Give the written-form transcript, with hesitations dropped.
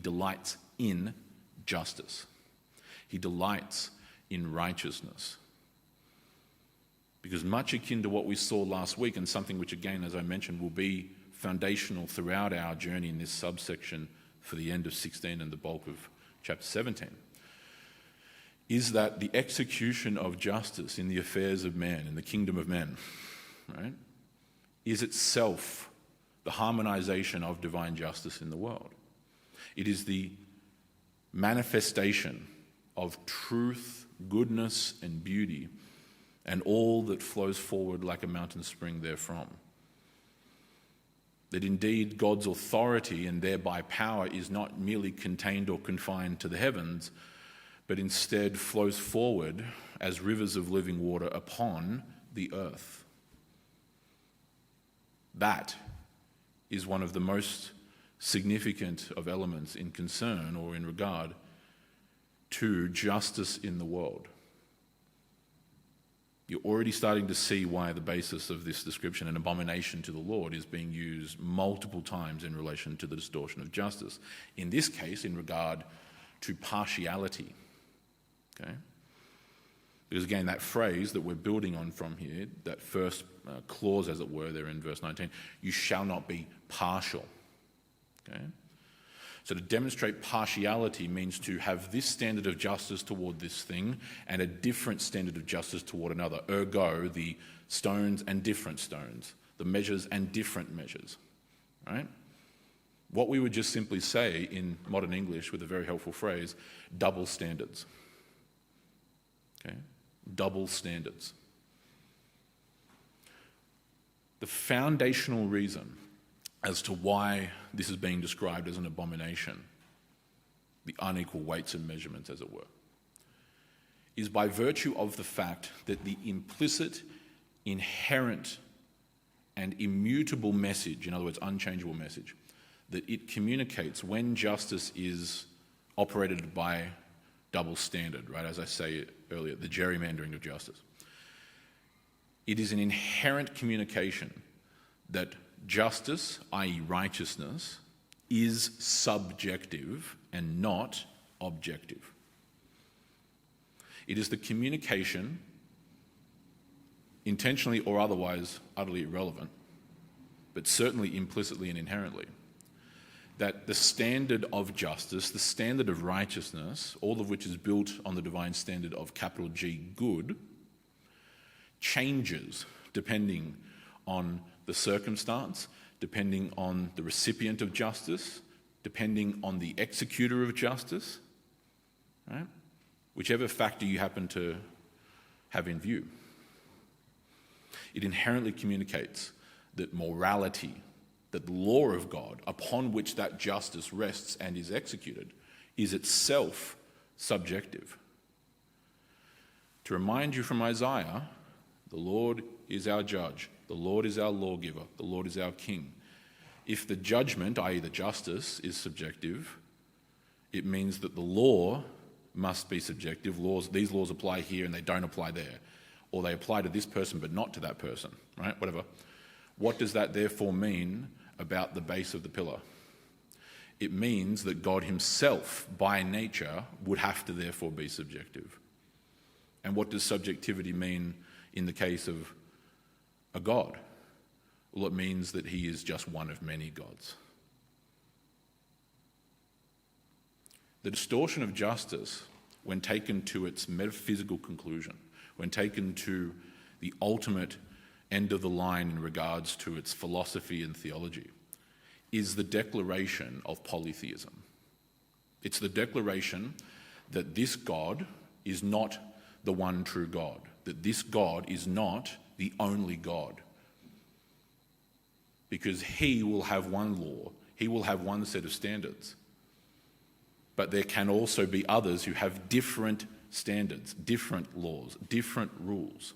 delights in justice. He delights in righteousness. Because much akin to what we saw last week, and something which again, as I mentioned, will be foundational throughout our journey in this subsection for the end of 16 and the bulk of chapter 17, is that the execution of justice in the affairs of man, in the kingdom of men, right, is itself the harmonization of divine justice in the world. It is the manifestation of truth, goodness, and beauty, and all that flows forward like a mountain spring therefrom. That indeed God's authority and thereby power is not merely contained or confined to the heavens, but instead flows forward as rivers of living water upon the earth. That is one of the most significant of elements in concern or in regard to justice in the world. You're already starting to see why the basis of this description, an abomination to the Lord, is being used multiple times in relation to the distortion of justice. In this case, in regard to partiality. Okay? Because again, that phrase that we're building on from here, that first clause, as it were, there in verse 19, you shall not be partial. Okay? So to demonstrate partiality means to have this standard of justice toward this thing and a different standard of justice toward another. Ergo, the stones and different stones, the measures and different measures. Right? What we would just simply say in modern English with a very helpful phrase, double standards. Okay? Double standards. The foundational reason as to why this is being described as an abomination, the unequal weights and measurements, as it were, is by virtue of the fact that the implicit, inherent, and immutable message, in other words, unchangeable message, that it communicates when justice is operated by double standard, right? As I say earlier, the gerrymandering of justice. It is an inherent communication that justice, i.e. righteousness, is subjective and not objective. It is the communication, intentionally or otherwise utterly irrelevant, but certainly implicitly and inherently, that the standard of justice, the standard of righteousness, all of which is built on the divine standard of capital G, good, changes depending on the circumstance, depending on the recipient of justice, depending on the executor of justice, right? Whichever factor you happen to have in view. It inherently communicates that morality, that the law of God, upon which that justice rests and is executed, is itself subjective. To remind you from Isaiah, the Lord is our judge, the Lord is our lawgiver, the Lord is our king. If the judgment, i.e. the justice, is subjective, it means that the law must be subjective. These laws apply here and they don't apply there. Or they apply to this person but not to that person, right? Whatever. What does that therefore mean about the base of the pillar? It means that God himself, by nature, would have to therefore be subjective. And what does subjectivity mean in the case of a God? Well, it means that he is just one of many gods. The distortion of justice, when taken to its metaphysical conclusion, when taken to the ultimate end of the line in regards to its philosophy and theology, is the declaration of polytheism. It's the declaration that this God is not the one true God, that this God is not the only God. Because he will have one law, he will have one set of standards. But there can also be others who have different standards, different laws, different rules.